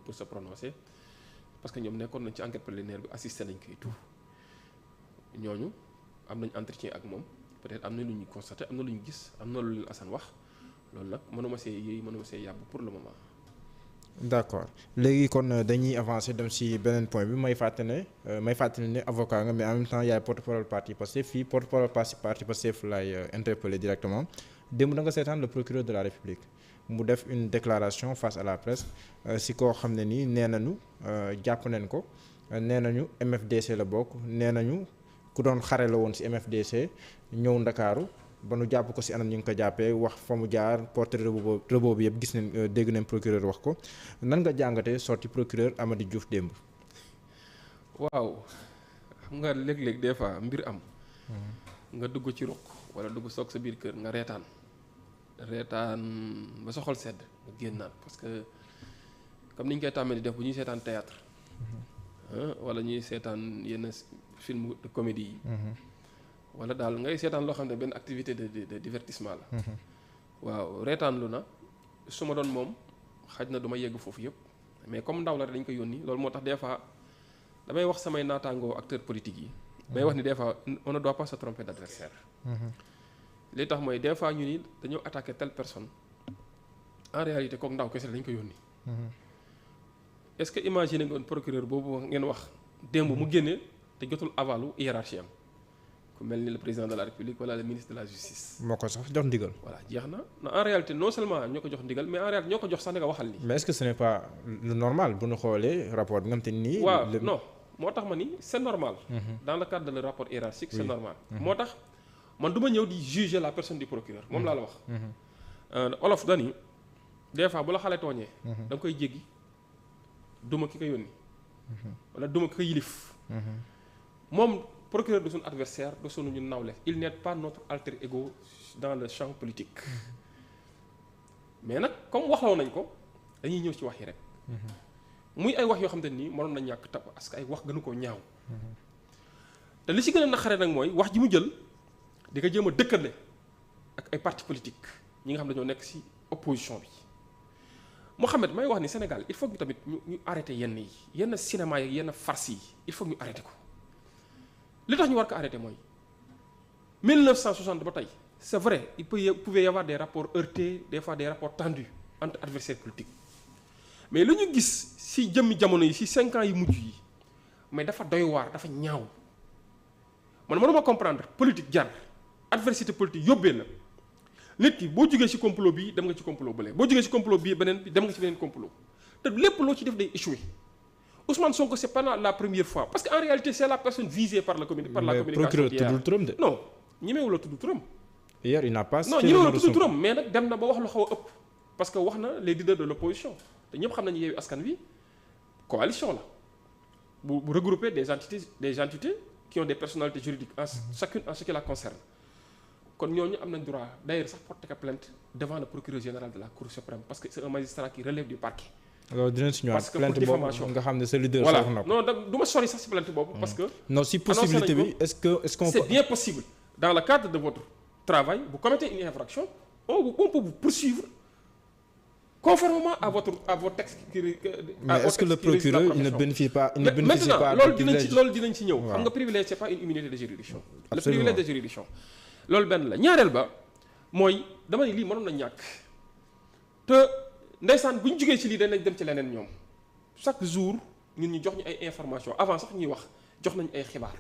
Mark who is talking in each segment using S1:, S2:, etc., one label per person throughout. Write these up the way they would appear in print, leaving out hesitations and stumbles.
S1: pour se prononcer parce que ñoom nekkoon nañ ci enquête préliminaire bi assisté nañ koy tout ñooñu am nañ entretien ak moom peut-être am na lu ñu constaté am na lu ñu gis am na lu leen Assane wax loolu nag mënuma see yàbb pour le moment.
S2: d'accord léegi kon dañuy avancer dem ci beneen point bi may fàttali ne avocat nga mais en même temps yaay porte-parole parti Pastef fii porte-parole parti Pastef laay interpellé directement démb da nga seetaan le procureur de la République mu def une déclaration face à la presse ci koo xam ne nii nee nañu jàpp nañ ko nee nañu MFDC la bokk nee nañu ku doon xare la woon ci MFDC ñëw Ndakaaru ba nu jàpp ko ci anam ñu ngi ko jàppee wax fa mu jaar portrait robot bi yëpp gis nañ dégg nañ procureur wax ko nan nga jàngatee sorti procureur Amady Diouf démb.
S1: waaw xam nga léeg-léeg des fois mbir am. nga dugg ci ruq wala dugg soog sa biir kër nga reetaan ba sa xol sedd nga génnaat parce que comme ni ñu koy tàmmee di def bu ñuy seetaan théâtre wala ñuy seetaan yenn film de comédie yi. wala daal ngay seetaan loo xam ne benn activité de divertissement la. waaw reetaan lu na su ma doon moom xaj na du ma yegg foofu yëpp mais comme ndaw la dañ ko yónni loolu moo tax des fois damay wax samay naataangoo acteurs politiques yi. may wax ni des fois on ne doit pas se tromper d'adversaire. li tax mooy des fois ñu ni dañoo attaquer telle personne en réalité kooku ndaw kese dañ ko yónni. est-ce que imaginer nga procureur boobu ngeen wax démb mu génne te jotul avalu hiérarchie am. ku mel ni le président de la République wala le ministre de la justice.
S2: moo ko sax jox ndigal.
S1: voilà jeex na en réalité non seulement ñoo ko jox ndigal mais en réalité ñoo ko jox sax ne nga waxal ni.
S2: mais est-ce que ce n'est pas le normal bu ñu xoolee rapport bi nga xam te nii.
S1: waaw non moo tax ma ni c'est normal. dans le cadre de le rapport hiérarchique c'est normal. moo tax man du ma ñëw di juger la personne du procureur moom laa la wax. olof dani des fois bu la xale tooñee. da nga koy jéggi duma ki ko yónni. wala duma ki ko yilif. moom. procureur de son adversaire de sunu ñu nawle il n'est pas notre alter ego dans le champ politique mais nag comme waxloo nañ ko dañuy ñëw ci wax yi rek muy ay wax yoo xam te nii mënoon na ñàkk tab parce que ay wax gënu koo ñaaw te li ci gën a naqare nag mooy wax ji mu jël di ko jéem a dëkkale ak ay parti politique ñi nga xam ne dañoo nekk ci opposition bi Mohamed may wax ni Sénégal il faut que tamit ñu arrêté yenn cinéma yi yenn farce yi il faut que ñu arrêté ko li tax ñu war ko arrêté mooy 1960 ba tey c'est vrai pouvait y avoir des rapports heurtés des fois des rapports tendus entre adversaires politiques mais lu ñu gis ci jëmmi jamono yi ci 5 ans yu mujj yi mais dafa doy waar dafa ñaaw man mënuma comprendre politique jar adversité politique yóbbee la nit ki boo jógee ci complot bii dem nga ci complot bële boo jógee ci complot bii beneen bi dem nga ci beneen complot te lépp loo ci def day échouer. Ousmane Sonko c'est pas la première fois parce que en réalité c'est la personne visée par la communication
S2: mais procureur tuddul turam de.
S1: non ñemewu la tudd turam.
S2: hier il n'a pas.
S1: non ñemewu la tudd turam mais nag dem na ba wax lu xaw a ëpp parce que wax na les leaders de l'opposition te ñëpp xam nañu Yewwi Askan Wi coalition la bu regrouper des entités qui ont des personnalités juridiques chacune en ce qui la concerne kon ñooñu am nañ droit d'ailleurs sax porter plainte devant le procureur général de la Cour suprême parce que c'est un magistrat qui relève du parquet.
S2: alors dinañ si ñëwaat plainte boobu nga xam ne sa leader sax na ko.
S1: non du ma sori sax si plainte boobu. parce que
S2: non si possibilité bi est-ce qu'on
S1: c'est bien possible dans le cadre de votre travail vous commettez une infraction on peut vous poursuivre conformément à votre texte.
S2: mais est-ce que le procureur il ne bénéficie pas
S1: maintenant loolu dinañ ci ñëw. xam nga privilège c'est pas une immunité de juridiction. le privilège de juridiction loolu benn la ñaareel ba mooy dama ne lii mënoon na ñàkk te. ndeysaan bu ñu jógee ci lii dañ dem ci leneen ñoom chaque jour ñun ñu jox ñu ay information avant sax ñuy wax jox nañu ay xibaar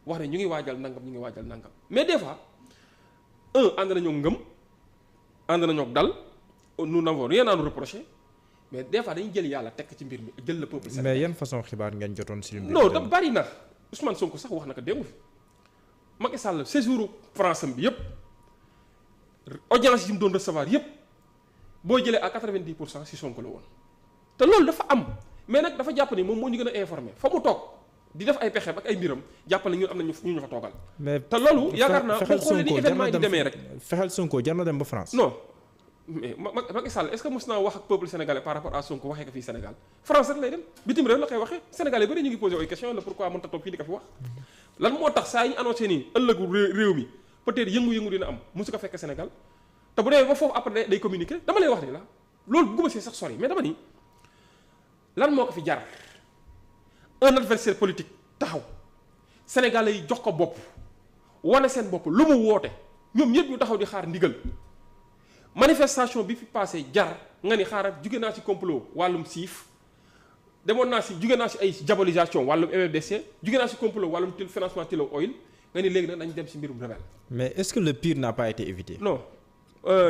S1: wax ne ñu ngi waajal nangam mais des fois ànd nañoo ngëm ànd nañoo dal nous n'avons rien à nous reprocher mais des fois dañuy jël yàlla tekk ci mbir mi jël le peuple sénégalais.
S2: mais yan façon xibaar ngeen jotoon ci mbir
S1: non da bari na Ousmane Sonko sax wax na ko démb fi Macky Sall séjour France am bi yëpp audience yi mu doon recevoir yëpp. boo jëlee à 90% ci Sonko la woon te loolu dafa am mais nag dafa jàpp ni moom moo ñu gën a informé fa mu toog di def ay pexe ak ay mbiram jàpp ne ñun am na ñu fa toogal. mais te loolu yaakaar naa boo xoolee ni événement yi di demee rek.
S2: fexeel Sonko jar na dem ba France.
S1: non mais Macky Sall est-ce que mos naa wax ak peuple sénégalais par rapport à Sonko waxee ko fii Sénégal France rek lay dem bitim réew la koy waxee sénégalais bari ñu ngi posé ay questions la pourquoi mënta toog fii di ko fi wax. lan moo tax saa yi ñu annoncé nii ëllëgu réew mi peut-être yëngu-yëngu dina am mosu ko fekk Sénégal te bu demee ba foofu après day communiquer dama lay wax ni la loolu bëgguma see sax sori mais dama ni lan moo ko fi jar un adversaire politique taxaw sénégalais yi jox ko bopp wane seen bopp lu mu woote ñoom ñëpp ñu taxaw di xaar ndigal manifestation bi fi passé jar nga ni xaaral jóge naa ci complot wàllum siif demoon naa si jóge naa si ay diabolisation wàllum MFDC jóge naa si complot wàllum financement Tullow Oil nga ni léegi nag nañ dem si mbirum rebelle.
S2: mais est-ce que le pire n'a pas été évité?
S1: non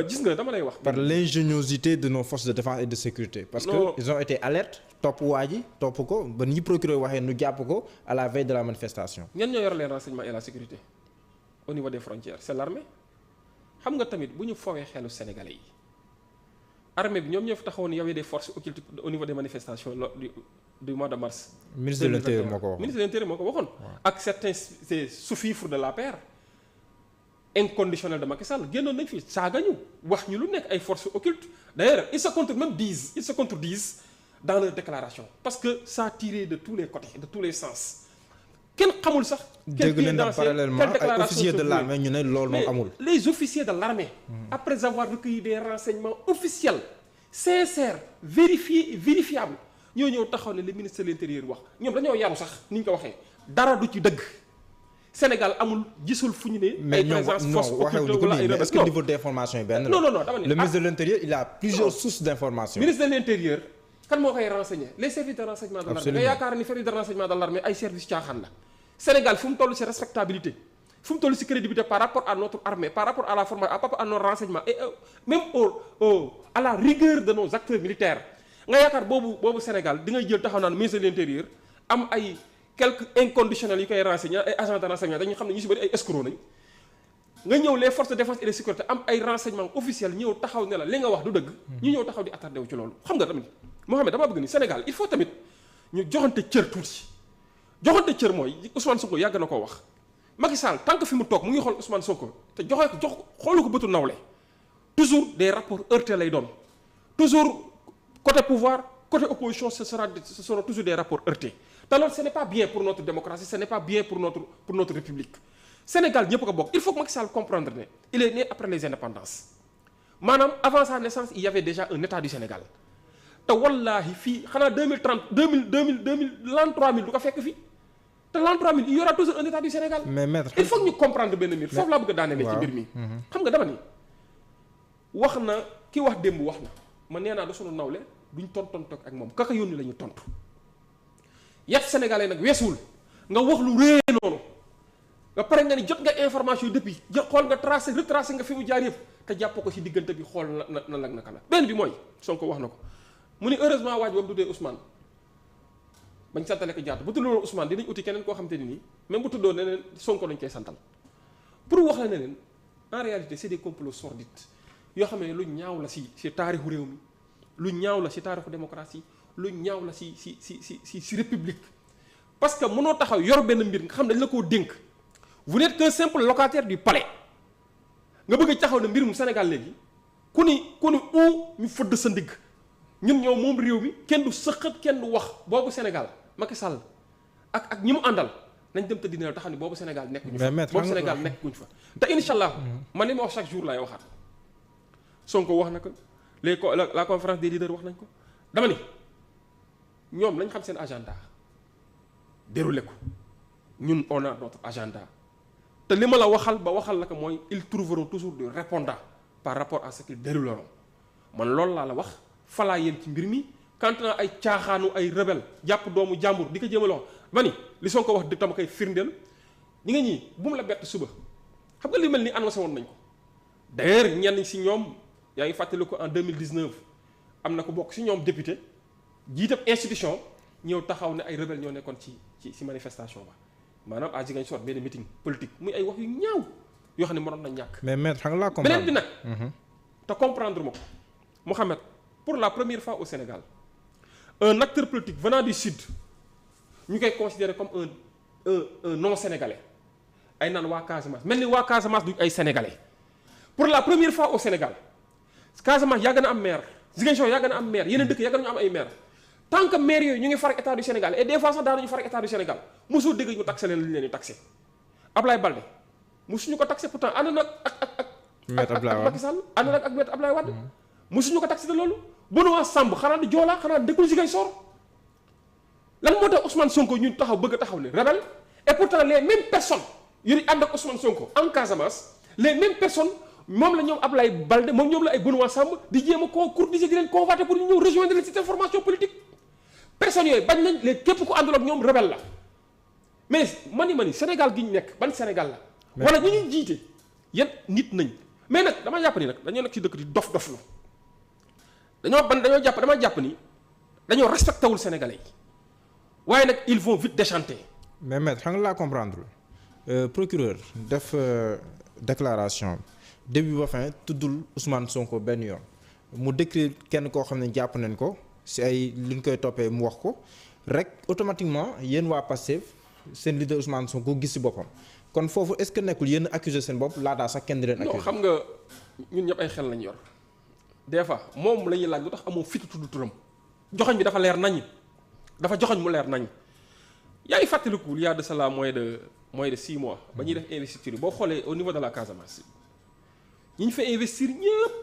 S1: gis nga dama lay wax.
S2: par l'ingéniosité de nos forces de défense et de sécurité. parce que ils ont été alertes topp waa ji topp ko ba ni procureur waxee nu jàpp ko à la veille de la manifestation.
S1: ñan ñoo yor les renseignements et la sécurité au niveau des frontières c'est l'armée xam nga tamit bu ñu fowee xelu sénégalais yi armée bi ñoom ñoo fi taxawoon y avait des forces occultes au niveau des manifestations du mois de mars.
S2: ministre de l'intérieur moo ko waxoon
S1: ministre de l'intérieur moo ko waxoon. ak certains sous-fifres de l'APR inconditionnel de Macky Sall génnoon nañ fi saaga ñu wax ñu lu nekk ay forces occultes d'ailleurs ils se contredisent dans leur déclaration parce que ça a tiré de tous les côtés de tous les sens kenn xamul sax.
S2: dégg nañ ne parallèlement ay officiers de l'armée ñu ne loolu moom amul.
S1: les officiers de l'armée après avoir recueilli des renseignements officiels sincères vérifiables ñoo ñëw taxaw ne le ministre de l'intérieur wax ñoom dañoo yaru sax ni ñu ko waxee dara du ci dëgg. Sénégal amul gisul fu ñu ne. ay présence force occulte wala ay rebelle.
S2: est-ce que niveau d'information yi benn la.
S1: non dama ne
S2: le ministre de l'intérieur il a plusieurs sources d'information.
S1: ministre de l'intérieur kan moo koy renseigner les services de renseignement de l'armée nga yaakaar ni service de renseignement de l'armée ay services caaxaan la. Sénégal fu mu toll ci respectabilité fu mu toll ci crédibilité par rapport à notre armée par rapport à la formation par rapport à nos renseignements et même à la rigueur de nos acteurs militaires nga yaakaar boobu Sénégal di ngay jël taxaw naan ministre de l'intérieur am ay. quelques inconditionnels yi koy renseigner ay agents de renseignement dañu xam ne ñu si bëri ay escrocs nañ nga ñëw les forces de défense et de sécurité am ay renseignements officiels ñëw taxaw ne la li nga wax du dëgg. ñu ñëw taxaw di attardé wu ci loolu. xam nga tamit Mohamed dama bëgg ni Sénégal il faut tamit ñu joxante cër tuuti joxante cër mooy Ousmane Sonko yàgg na koo wax Macky Sall tant que fi mu toog mu ngi xool Ousmane Sonko te xoolu ko bëtu nawle toujours des rapports heurtés lay doon toujours côté pouvoir côté opposition ce seront toujours des rapports heurtés. alors ce n'est pas bien pour notre démocratie ce n'est pas bien pour notre république Sénégal ñëpp ko bokk il faut que Macky Sall comprendre ne il est né après les indépendances maanaam avant sa naissance il y avait déjà un état du Sénégal te wallaahi fii xanaa 2030 l'an 3000 du ko fekk fii te l'an 3000 il y aura toujours un état du Sénégal.
S2: mais maître
S1: il faut que ñu comprendre benn mbir foofu laa bëgg a daaneel ci mbir mi. xam nga dama ni wax na ki wax démb wax na ma nee naa da sunu nawle duñ tontontoog ak moom kaka yónni la ñu tontu. yat sénégalais nag weesuwul nga wax lu réy noonu ba pare nga ni jot nga information yi depuis xool nga retracé nga fi mu jaar yëpp te jàpp ko ci diggante bi xool na la naka la benn bi mooy Sonko wax na ko mu ni heureusement waaj boobu tuddee Ousmane bañ santale ko jaatu bu tuddoon Ousmane dinañ uti keneen koo xam te ni nii même bu tuddoon ne leen Sonko lañ koy santal pour wax la ne leen en réalité c'est des complots sordides yoo xam ne lu ñaaw la ci taarixu réew mi lu ñaaw la ci taarixu démocratie lu ñaaw la ci république parce que mënoo taxaw yor benn mbir nga xam dañ la koo dénk vous n'êtes qu'un simple locataire du palais nga bëgg a taxaw ne mbirum Sénégal léegi ku ni ñu fëdd sa ndigg ñun ñoo moom réew mi kenn du sëqat kenn du wax boobu Sénégal Macky Sall ak ñi mu àndal nañ dem te dina taxaw ni boobu Sénégal nekkuñu fa boobu Sénégal nekkuñu fa te incha allah man li ma wax chaque jour laay waxaat Sonko wax na ko la conférence des leaders wax nañ ko dama ni ñoom lañ xam seen agenda déroulé ko ñun on a notre agenda te li ma la waxal la ko mooy ils trouveront toujours des répondants par rapport à ce qu'ils dérouleront man loolu laa la wax falaa yéen ci mbir mi quant à ay caaxaanu ay rebelle jàpp doomu jàmbur di ko jéem a loxo ma ni li Sonko wax di tam koy firndeel ñi nga ñii bu mu la bett suba xam nga li mel ni annoncé woon nañ ko d'ailleurs ñenn si ñoom yaa ngi fàttali ko en 2019 am na ko bokk si ñoom député jiitab institution ñëw taxaw ne ay rebelle ñoo nekkoon ci manifestation ba maanaam à Ziguinchor benn meeting politique muy ay wax yu ñaaw yoo xam ne mënoon na ñàkk.
S2: mais maître xam nga laa comprendre
S1: beneen bi nag. te comprendre ma ko Mohamed pour la première fois au Sénégal un acteur politique venant du sud ñu koy considérer comme un non sénégalais ay naan waa Casamance mel ni waa Casamance duñ ay sénégalais pour la première fois au Sénégal Casamance yàgg na am maire Ziguinchor yàgg na am maire yeneen dëkk yàgg nañu am ay maire tant que maire yooyu ñu ngi farak état du Sénégal et des fois sax daanuñu farak état du Sénégal mosoo dégg ñu taxé leen li leen di taxé Ablaye Balde mosuñu ko taxé pourtant ànd na ak Macky Sall ànd na ak Maître Ablaye Wade mosuñu ko taxé de loolu Benoît Sambou xanaa di Joola xanaa dëkkul Ziguinchor lan moo tax Ousmane Sonko ñun taxaw bëgg a taxaw ne rebelle et pourtant les mêmes personnes yu ànd ak Ousmane Sonko en Casamance les mêmes personnes moom la ñoom Ablaye Balde moom ñoom la ay Benoît Sambou di jéem a courtiser di leen convoiter pour ñu ñëw rejoindre leen cette formation politique personnes yooyu bañ nañ léegi képp ku àndul ak ñoom rebelle la mais mani Sénégal gi ñu nekk ban Sénégal la. wala ñu ñu jiite yan nit nañ mais nag dama jàpp ni nag dañoo nekk ci dëkk di dof la dañoo jàpp ni dañoo respecté wul Sénégalais yi waaye nag ils vont vite déchanter.
S2: mais maître xam nga laa comprendre procureur def déclaration début ba fin tuddul Ousmane Sonko benn yoon mu décrire kenn koo xam ne jàpp nañ ko si ay li ñu koy toppee mu wax ko rek automatiquement yéen waa Pastef seen leader Ousmane Sonko gis si boppam kon foofu est-ce que nekkul yéen accusé seen bopp laataa sax kenn di leen accusé.
S1: non xam nga ñun ñëpp ay xel lañ yor des fois moom la ñuy laaj lu tax amoo fitu tudd turam joxoñ bi dafa leer nañ dafa joxoñ mu leer nañ yaa ngi fàttaliku il y a de cela moins de 6 mois ba ñuy def investiture yi boo xoolee au niveau de la Casamance ñi ñu fa investir ñëpp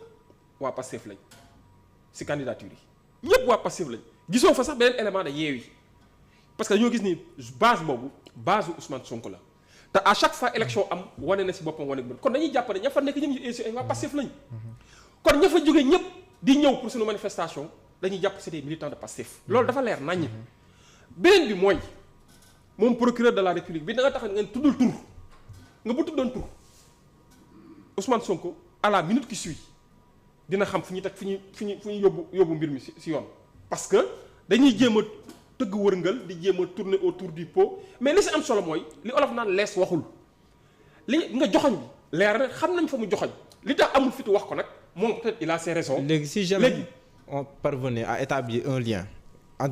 S1: waa Pastef lañ si candidature yi ñëpp waa Pastef lañ gisoo fa sax beneen élément de Yewwi parce que dañoo gis ni base boobu base Ousmane Sonko la te à chaque fois élection am wane na si boppam wane kon dañuy jàpp ne ña fa nekk ñëpp ay waa Pastef lañ kon ña fa jógee ñëpp di ñëw pour suñu manifestation dañuy jàpp c'est des militants de Pastef loolu dafa leer naññ beneen bi mooy moom procureur de la République bi da nga tax ngeen tuddul tur nga bu tuddoon tur Ousmane Sonko à la minute qui suit dina xam fu ñu teg fu ñu yóbbu mbir mi si yoon parce que dañuy jéem a tëgg wërngal di jéem a tourner autour du pot mais li si am solo mooy li olof naan lees waxul li nga joxoñ bi leer na xam nañ fa mu joxoñ li tax amul fitu wax ko nag moom peut-être il a ses raisons.
S2: léegi si jamais on parvenait à établir un lien